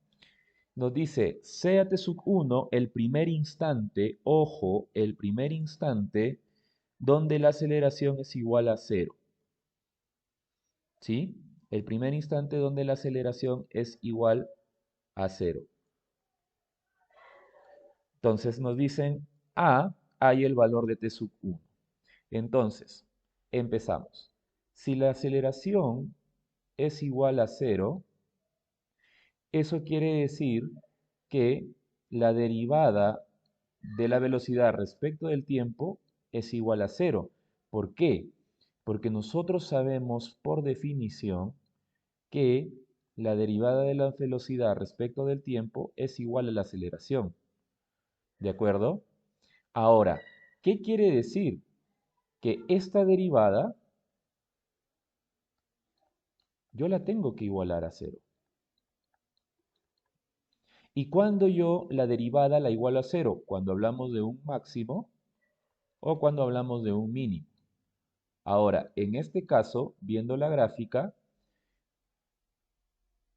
Nos dice, sea t sub 1 el primer instante, ojo, el primer instante donde la aceleración es igual a 0. ¿Sí? El primer instante donde la aceleración es igual a 0. Entonces nos dicen A, hay el valor de t sub 1. Entonces, empezamos. Si la aceleración es igual a cero, eso quiere decir que la derivada de la velocidad respecto del tiempo es igual a cero. ¿Por qué? Porque nosotros sabemos por definición que la derivada de la velocidad respecto del tiempo es igual a la aceleración. ¿De acuerdo? Ahora, ¿qué quiere decir? Que esta derivada yo la tengo que igualar a cero. ¿Y cuando yo la derivada la igualo a cero? Cuando hablamos de un máximo o cuando hablamos de un mínimo. Ahora, en este caso, viendo la gráfica,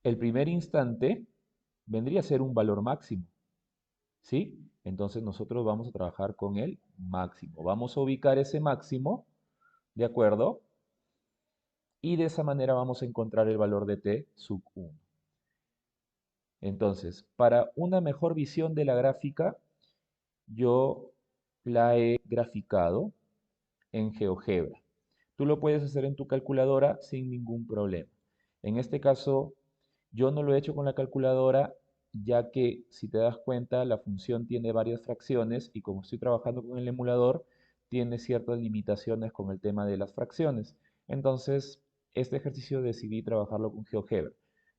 el primer instante vendría a ser un valor máximo, ¿sí? Entonces nosotros vamos a trabajar con el máximo. Vamos a ubicar ese máximo, ¿de acuerdo? Y de esa manera vamos a encontrar el valor de t sub 1. Entonces, para una mejor visión de la gráfica, yo la he graficado en GeoGebra. Tú lo puedes hacer en tu calculadora sin ningún problema. En este caso, yo no lo he hecho con la calculadora, ya que si te das cuenta, la función tiene varias fracciones y como estoy trabajando con el emulador, tiene ciertas limitaciones con el tema de las fracciones. Entonces, este ejercicio decidí trabajarlo con GeoGebra.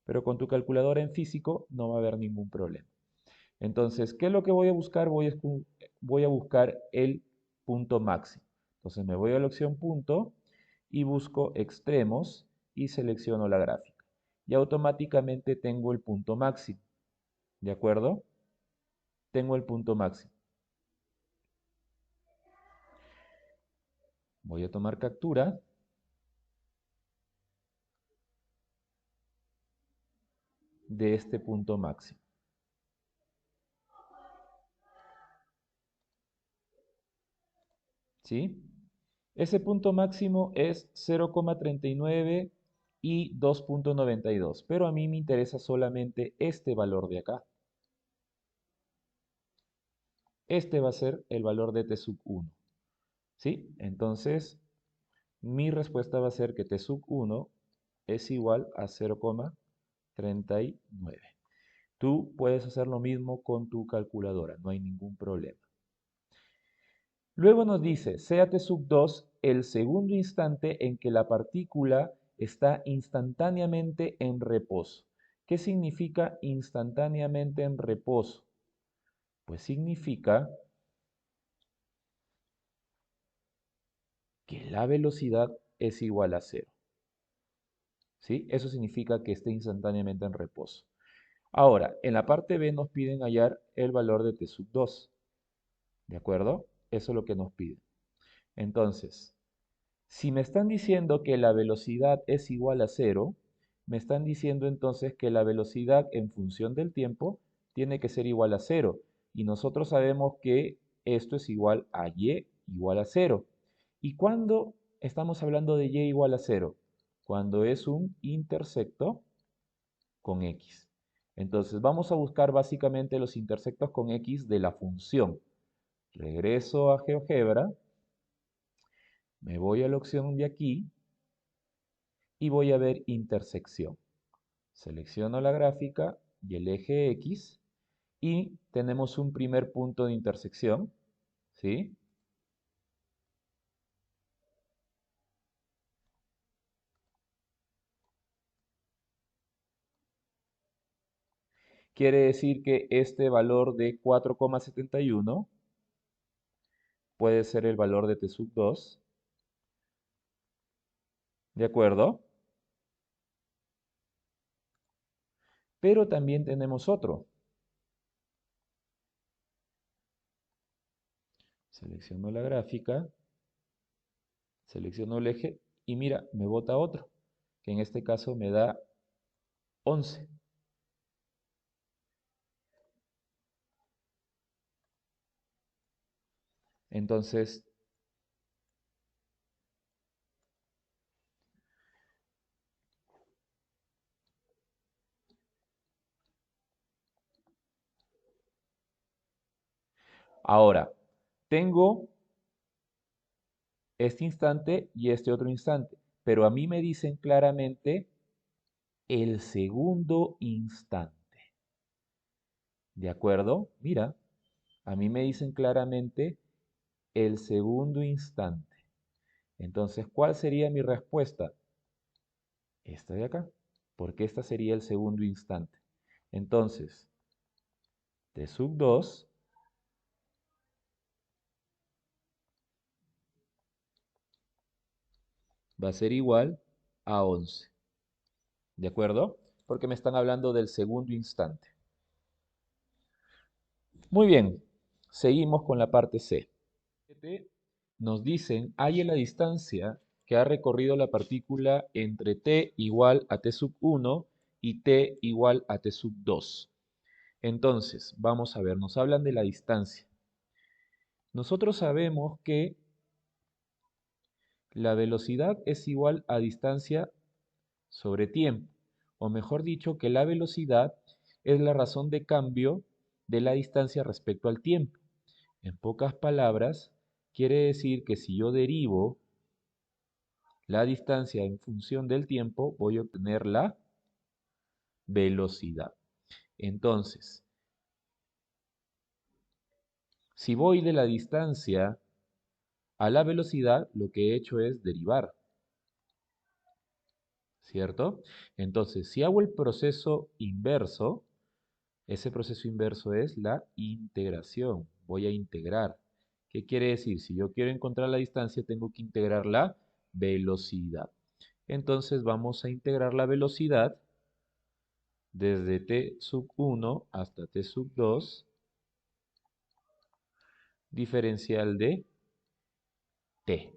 Pero con tu calculadora en físico no va a haber ningún problema. Entonces, ¿qué es lo que voy a buscar? Voy a buscar el punto máximo. Entonces me voy a la opción punto y busco extremos y selecciono la gráfica. Y automáticamente tengo el punto máximo. ¿De acuerdo? Tengo el punto máximo. Voy a tomar captura de este punto máximo. ¿Sí? Ese punto máximo es 0,39 y 2,92, pero a mí me interesa solamente este valor de acá. Este va a ser el valor de t sub 1. ¿Sí? Entonces, mi respuesta va a ser que t sub 1 es igual a 0,39. Tú puedes hacer lo mismo con tu calculadora, no hay ningún problema. Luego nos dice, sea t sub 2 el segundo instante en que la partícula está instantáneamente en reposo. ¿Qué significa instantáneamente en reposo? Pues significa que la velocidad es igual a cero. ¿Sí? Eso significa que esté instantáneamente en reposo. Ahora, en la parte B nos piden hallar el valor de t sub 2. ¿De acuerdo? Eso es lo que nos piden. Entonces, si me están diciendo que la velocidad es igual a cero, me están diciendo entonces que la velocidad en función del tiempo tiene que ser igual a cero. Y nosotros sabemos que esto es igual a y igual a cero. ¿Y cuándo estamos hablando de y igual a cero? Cuando es un intersecto con x. Entonces vamos a buscar básicamente los intersectos con x de la función. Regreso a GeoGebra, me voy a la opción de aquí y voy a ver intersección. Selecciono la gráfica y el eje X y tenemos un primer punto de intersección, ¿sí? Quiere decir que este valor de 4,71 puede ser el valor de t sub 2, ¿de acuerdo? Pero también tenemos otro. Selecciono la gráfica, selecciono el eje y mira, me bota otro, que en este caso me da 11. Entonces, Ahora, tengo este instante y este otro instante, pero a mí me dicen claramente el segundo instante. ¿De acuerdo? Mira, a mí me dicen claramente el segundo instante. Entonces, ¿cuál sería mi respuesta? Esta de acá, porque esta sería el segundo instante. Entonces, T sub 2 va a ser igual a 11. ¿De acuerdo? Porque me están hablando del segundo instante. Muy bien, seguimos con la parte C. Nos dicen, halla la distancia que ha recorrido la partícula entre t igual a t sub 1 y t igual a t sub 2. Entonces, vamos a ver, nos hablan de la distancia. Nosotros sabemos que la velocidad es igual a distancia sobre tiempo, o mejor dicho, que la velocidad es la razón de cambio de la distancia respecto al tiempo. En pocas palabras, quiere decir que si yo derivo la distancia en función del tiempo, voy a obtener la velocidad. Entonces, si voy de la distancia a la velocidad, lo que he hecho es derivar, ¿cierto? Entonces, si hago el proceso inverso, ese proceso inverso es la integración. Voy a integrar. ¿Qué quiere decir? Si yo quiero encontrar la distancia, tengo que integrar la velocidad. Entonces vamos a integrar la velocidad desde t sub 1 hasta t sub 2, diferencial de t.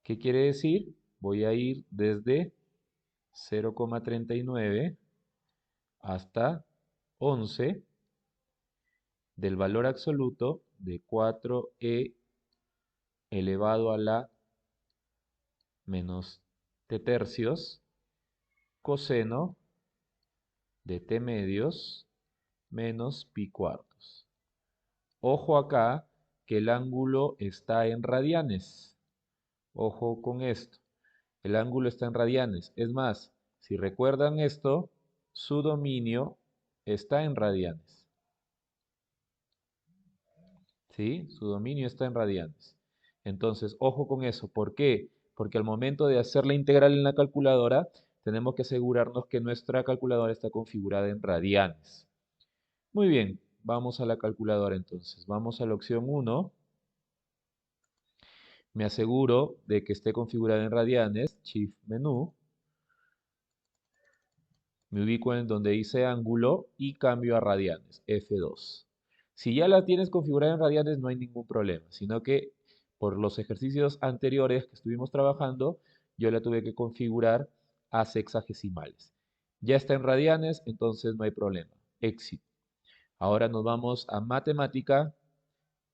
¿Qué quiere decir? Voy a ir desde 0,39 hasta 11 del valor absoluto de 4e elevado a la menos t tercios coseno de t medios menos pi cuartos. Ojo acá que el ángulo está en radianes. Ojo con esto. El ángulo está en radianes. Es más, si recuerdan esto, su dominio está en radianes. ¿Sí? Su dominio está en radianes. Entonces, ojo con eso. ¿Por qué? Porque al momento de hacer la integral en la calculadora, tenemos que asegurarnos que nuestra calculadora está configurada en radianes. Muy bien, vamos a la calculadora entonces. Vamos a la opción 1. Me aseguro de que esté configurada en radianes. Shift menú. Me ubico en donde dice ángulo y cambio a radianes, F2. Si ya la tienes configurada en radianes no hay ningún problema, sino que por los ejercicios anteriores que estuvimos trabajando, yo la tuve que configurar a sexagesimales. Ya está en radianes, entonces no hay problema. Éxito. Ahora nos vamos a matemática,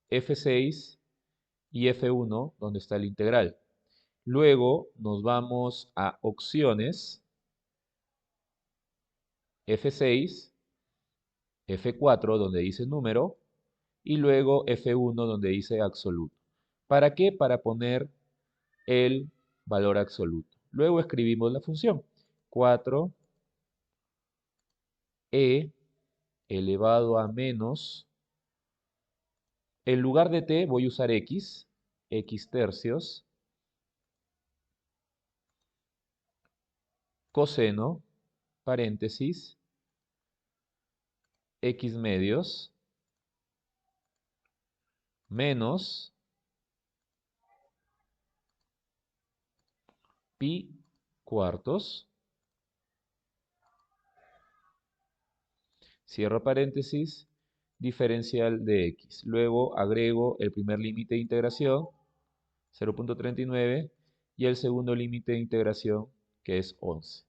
F6 y F1, donde está el integral. Luego nos vamos a opciones, F6, F4 donde dice número y luego F1 donde dice absoluto. ¿Para qué? Para poner el valor absoluto. Luego escribimos la función 4e elevado a menos, en lugar de t voy a usar x tercios, coseno, paréntesis, x medios, menos pi cuartos, cierro paréntesis, diferencial de x. Luego agrego el primer límite de integración, 0,39, y el segundo límite de integración, que es 11.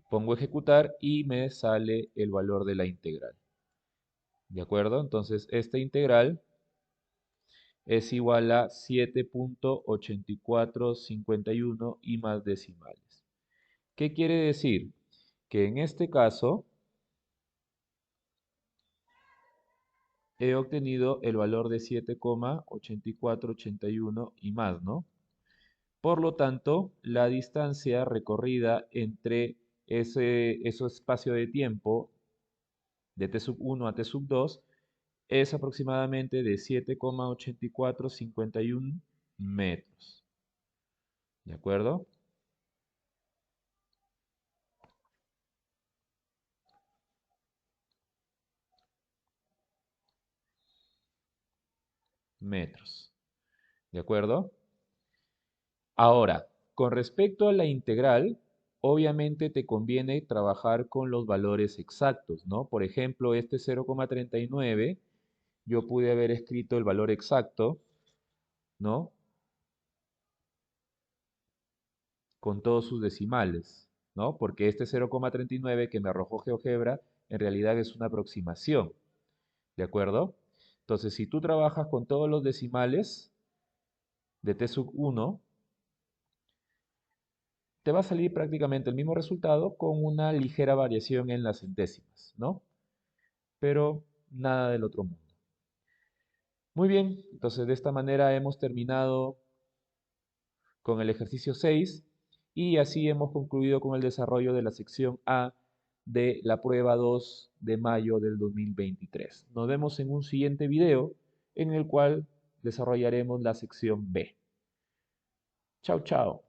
Pongo ejecutar y me sale el valor de la integral. ¿De acuerdo? Entonces, esta integral es igual a 7,8451 y más decimales. ¿Qué quiere decir? Que en este caso he obtenido el valor de 7,8481 y más, ¿no? Por lo tanto, la distancia recorrida entre ese espacio de tiempo de T sub 1 a T sub 2 es aproximadamente de 7,8451 metros. ¿De acuerdo? Metros. ¿De acuerdo? Ahora, con respecto a la integral, obviamente te conviene trabajar con los valores exactos, ¿no? Por ejemplo, este 0,39, yo pude haber escrito el valor exacto, ¿no? Con todos sus decimales, ¿no? Porque este 0,39 que me arrojó GeoGebra en realidad es una aproximación, ¿de acuerdo? Entonces, si tú trabajas con todos los decimales de T sub 1, te va a salir prácticamente el mismo resultado con una ligera variación en las centésimas, ¿no? Pero nada del otro mundo. Muy bien, entonces de esta manera hemos terminado con el ejercicio 6 y así hemos concluido con el desarrollo de la sección A de la prueba 2 de mayo del 2023. Nos vemos en un siguiente video en el cual desarrollaremos la sección B. Chao, chao.